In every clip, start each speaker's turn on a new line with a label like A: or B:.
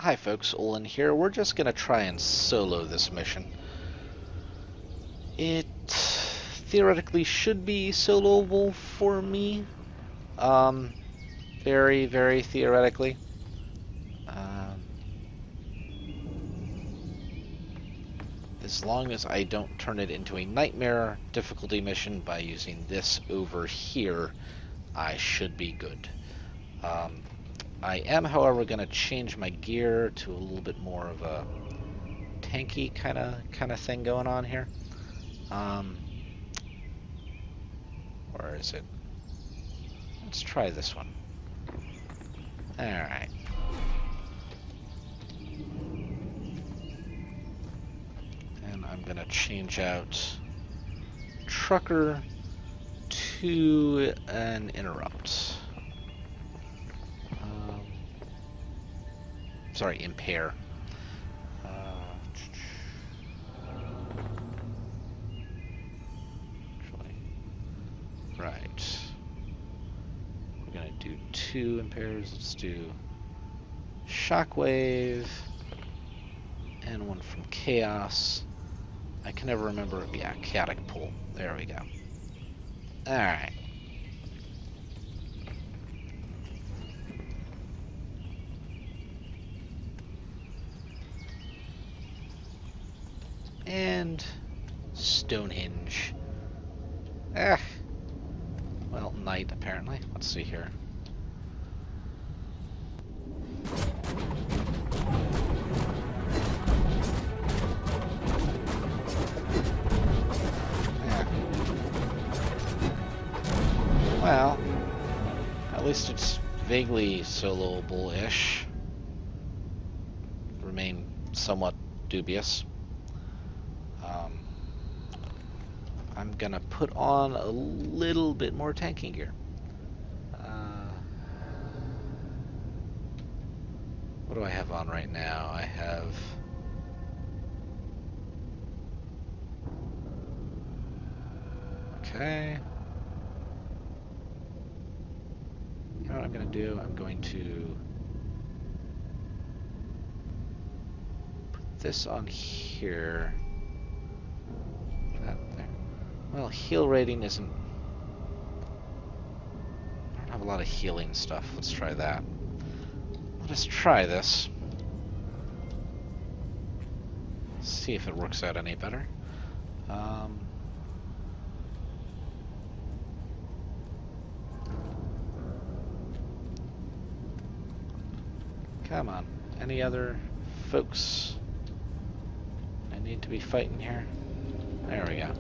A: Hi folks, Olin here. We're just gonna try and solo this mission. It theoretically should be soloable for me. Very, very theoretically. As long as I don't turn it into a nightmare difficulty mission by using this over here, I should be good. I am, however, going to change my gear to a little bit more of a tanky kind of thing going on here. Where is it? Let's try this one. Alright. And I'm going to change out Trucker to an Interrupt. Sorry, Impair. Right. We're going to do 2 Impairs. Let's do Shockwave and one from Chaos. I can never remember. Yeah, Chaotic Pull. There we go. Alright. And Stonehenge. Well, night apparently. Let's see here. Well, at least it's vaguely soloable-ish. Remain somewhat dubious. I'm gonna put on a little bit more tanking gear. What do I have on right now? I have okay. You know what I'm gonna do? I'm going to put this on here. That there. Well, heal rating isn't. I don't have a lot of healing stuff. Let's try that. Let us try this. See if it works out any better. Come on. Any other folks I need to be fighting here? There we go.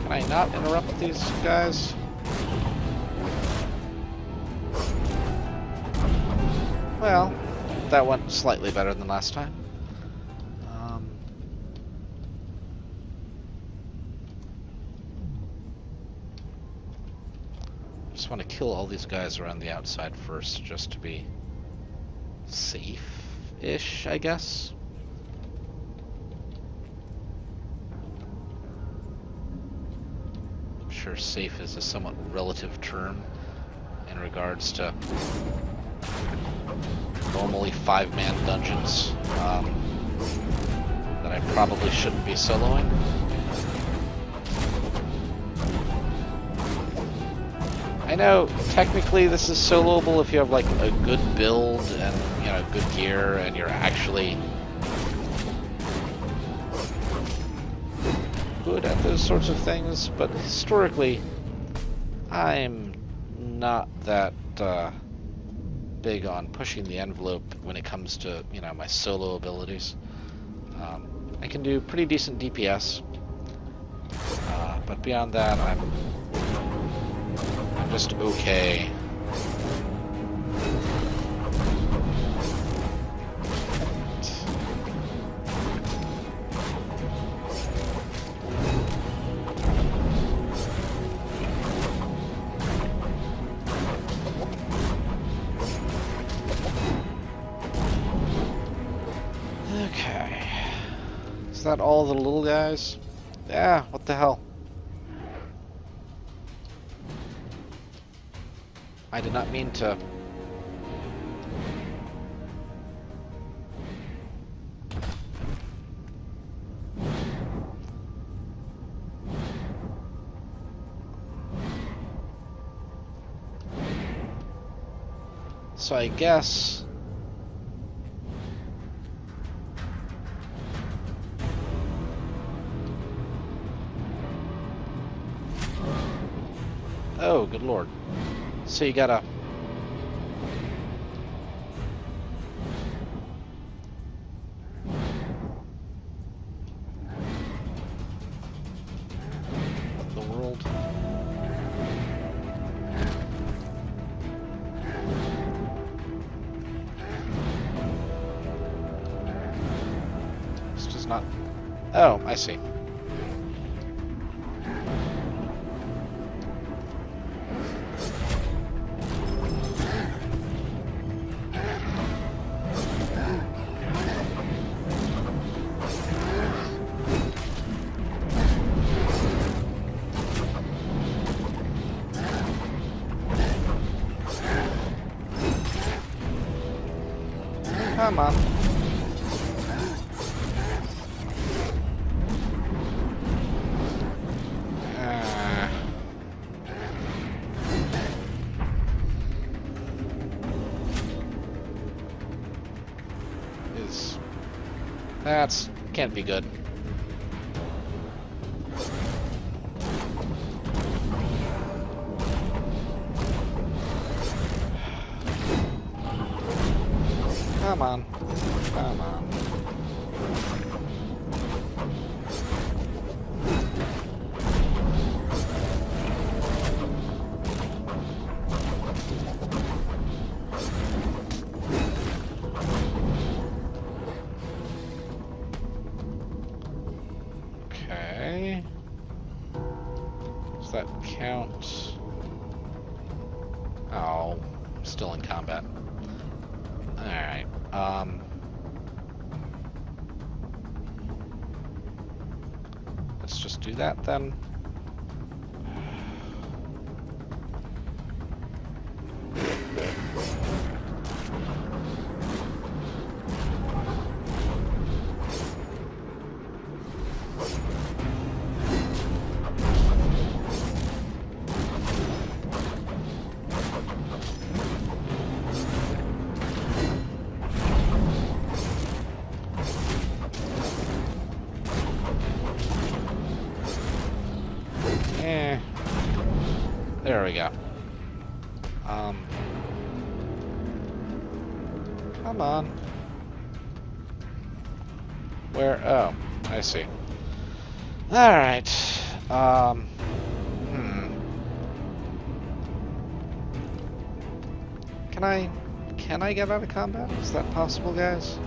A: Can I not interrupt these guys? Well, that went slightly better than last time. Just want to kill all these guys around the outside first, just to be safe-ish, I guess. I'm sure safe is a somewhat relative term in regards to normally 5-man dungeons that I probably shouldn't be soloing. I know technically this is soloable if you have like a good build and, you know, good gear and you're actually good at those sorts of things, but historically I'm not that big on pushing the envelope when it comes to, you know, my solo abilities. I can do pretty decent DPS, but beyond that, I'm just okay. that all the little guys? Yeah, what the hell? I did not mean to... So I guess... Oh, good lord. So you gotta... What the world? This does not... Oh, I see. Come on. That's... can't be good. Come on. Come on. Okay. Does that count? Oh, I'm still in combat. Alright, let's just do that then. There we go. Come on. Where? Oh, I see. Alright. Can I get out of combat? Is that possible, guys?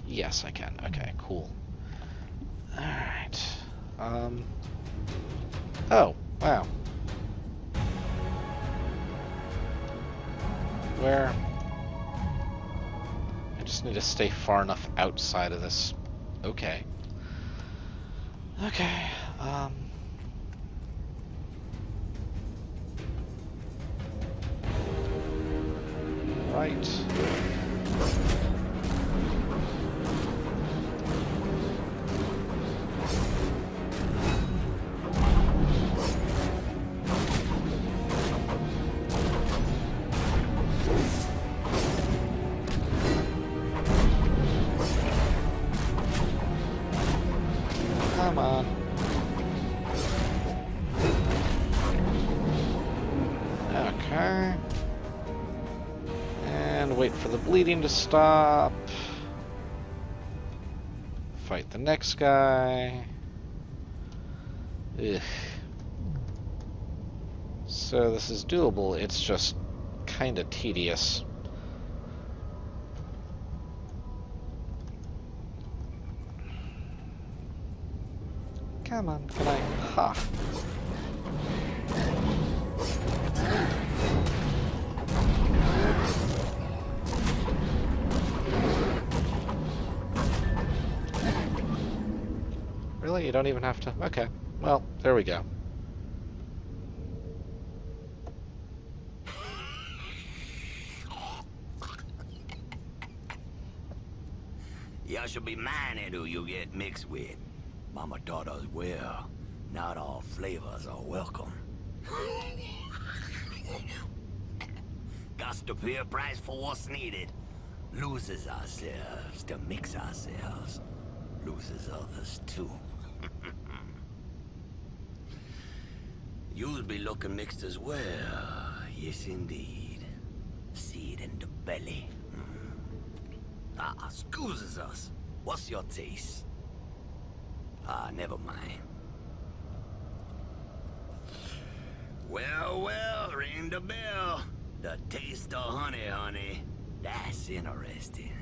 A: Yes, I can. Okay, cool. Alright. Oh, wow. Where? I just need to stay far enough outside of this. Okay. Okay, right. Come on. Okay. And wait for the bleeding to stop. Fight the next guy. Ugh. So this is doable, it's just kinda tedious. Come on, can I? Ha! Really? You don't even have to? Okay. Well, there we go.
B: You should be minded who you get mixed with. Mama taught us well. Not all flavors are welcome. Got to pay a price for what's needed. Loses ourselves to mix ourselves. Loses others too. You'll be looking mixed as well. Yes, indeed. See it in the belly. Excuses us. What's your taste? Never mind. Well, ring the bell. The taste of honey, honey. That's interesting.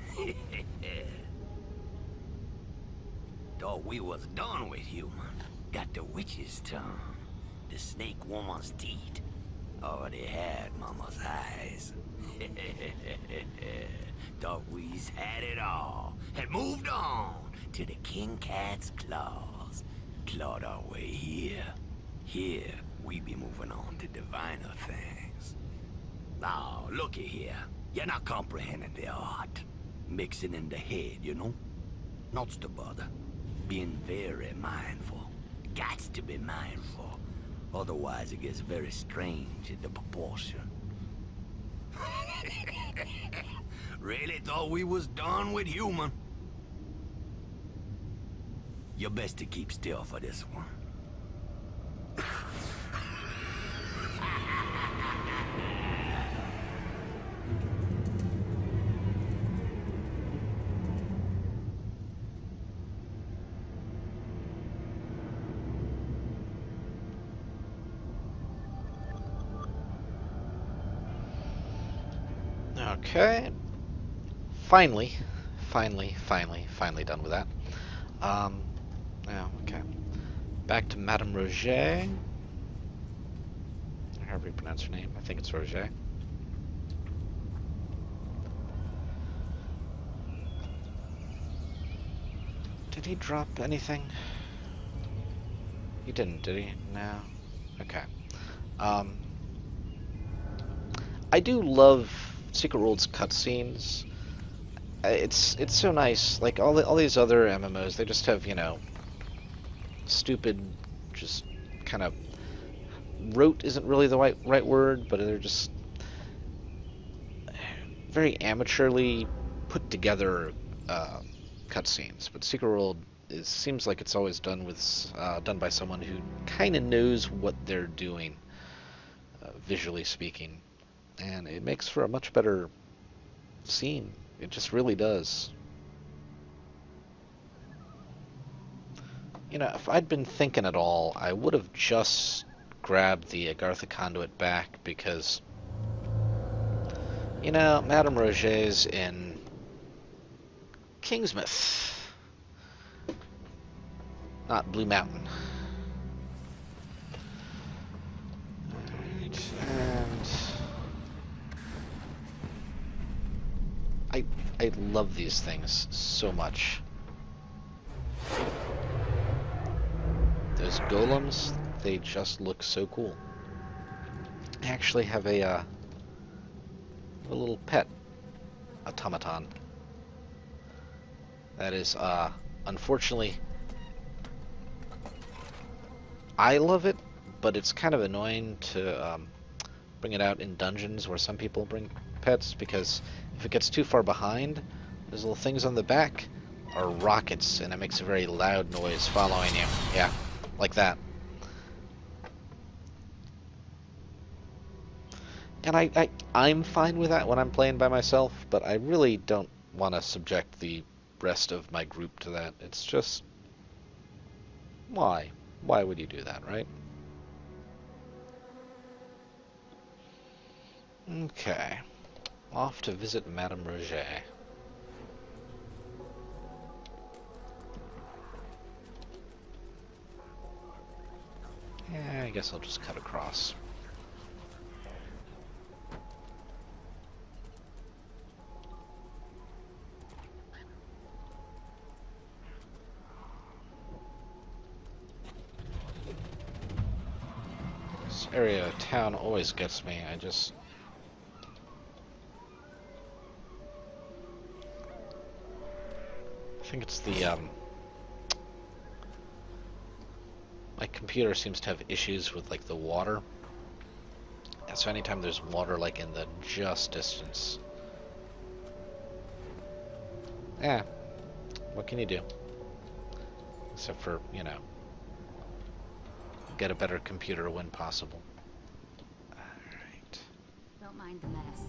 B: Thought we was done with human. Got the witch's tongue. The snake woman's teeth. Already had mama's eyes. Thought we's had it all. Had moved on to the king cat's claws. Clawed our way here. Here, we be moving on to diviner things. Now, looky here. You're not comprehending the art. Mixing in the head, you know? Not to bother. Being very mindful. Gots to be mindful. Otherwise, it gets very strange in the proportion. Really thought we was done with human. You're best to keep still for this one.
A: Okay. Finally done with that. Yeah, okay. Back to Madame Roger. However you pronounce her name. I think it's Roger. Did he drop anything? He didn't, did he? No. Okay. I do love Secret World's cutscenes. It's so nice. Like all these other MMOs, they just have, you know, stupid, just kind of rote isn't really the right word, but they're just very amateurly put together cutscenes. But Secret World seems like it's always done by someone who kind of knows what they're doing, visually speaking, and it makes for a much better scene. It just really does. You know, if I'd been thinking at all, I would have just grabbed the Agartha conduit back because, you know, Madame Roger's in Kingsmouth, not Blue Mountain. Alright, and I love these things so much. Those golems, they just look so cool. I actually have a little pet automaton. That is, unfortunately, I love it, but it's kind of annoying to bring it out in dungeons where some people bring pets, because if it gets too far behind, those little things on the back are rockets, and it makes a very loud noise following you. Yeah, like that. And I'm fine with that when I'm playing by myself, but I really don't want to subject the rest of my group to that. It's just, why? Why would you do that, right? Okay. Off to visit Madame Roger. Yeah, I guess I'll just cut across. area of town always gets me. I think it's the, my computer seems to have issues with, like, the water. And so anytime there's water, like, in the just distance. Eh, what can you do? Except for, you know, get a better computer when possible. Alright.
C: Don't mind the mess.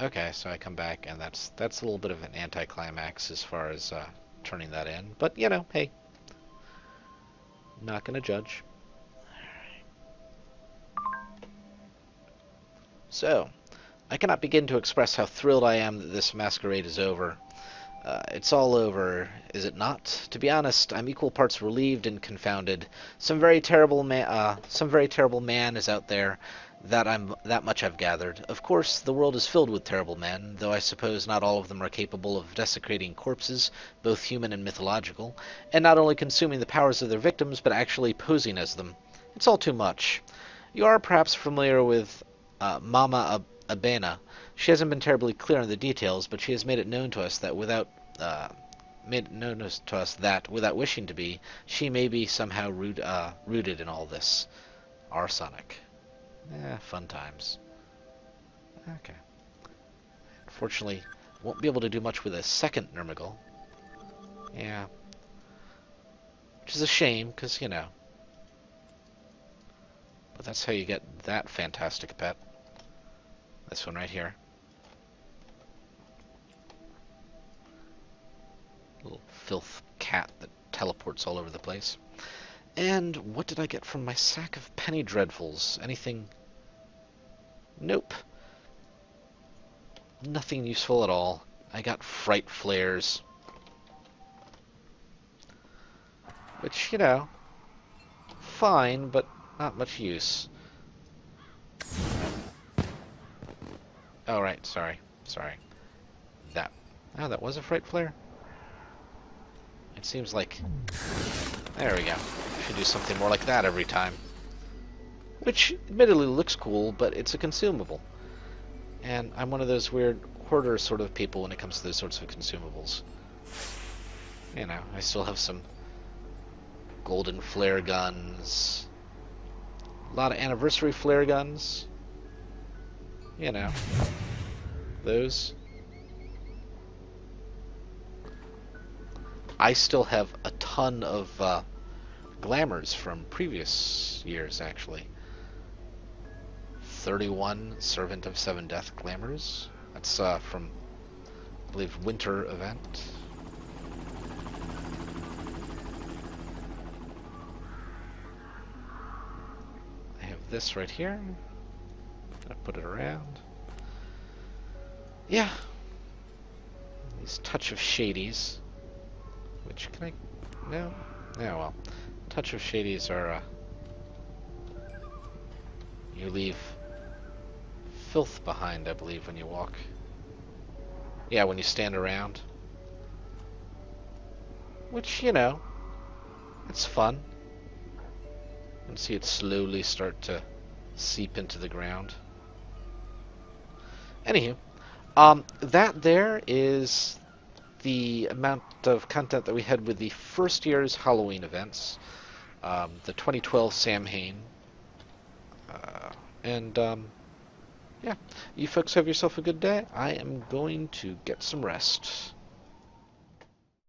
A: Okay, so I come back, and that's a little bit of an anticlimax as far as turning that in. But, you know, hey. Not gonna judge. So, I cannot begin to express how thrilled I am that this masquerade is over. It's all over, is it not? To be honest, I'm equal parts relieved and confounded. Some very terrible man is out there. That much I've gathered. Of course, the world is filled with terrible men, though I suppose not all of them are capable of desecrating corpses, both human and mythological, and not only consuming the powers of their victims, but actually posing as them. It's all too much. You are perhaps familiar with Mama Abena. She hasn't been terribly clear on the details, but she has made it known to us that without without wishing to be, she may be somehow rooted in all this. Arsenic. Fun times. Okay. Unfortunately, won't be able to do much with a second Nurmagul. Yeah. Which is a shame, because, you know. But that's how you get that fantastic pet. This one right here. Little filth cat that teleports all over the place. And what did I get from my sack of penny dreadfuls? Anything? Nope. Nothing useful at all. I got fright flares. Which, you know, fine, but not much use. Oh, right, sorry. That was a fright flare? It seems like... There we go. Should do something more like that every time. Which, admittedly, looks cool, but it's a consumable. And I'm one of those weird hoarder sort of people when it comes to those sorts of consumables. You know, I still have some golden flare guns. A lot of anniversary flare guns. You know. Those. I still have a ton of glamours from previous years, actually. 31 Servant of Seven Death glamours. That's from, I believe, winter event. I have this right here. Gonna put it around. Yeah. These touch of shadies. Which can I... No? Yeah, well. Touch of shadies are, you leave filth behind, I believe, when you walk. Yeah, when you stand around. Which, you know, it's fun. And see it slowly start to seep into the ground. Anywho, that there is the amount of content that we had with the first year's Halloween events, the 2012 Samhain, and yeah, you folks have yourself a good day. I am going to get some rest.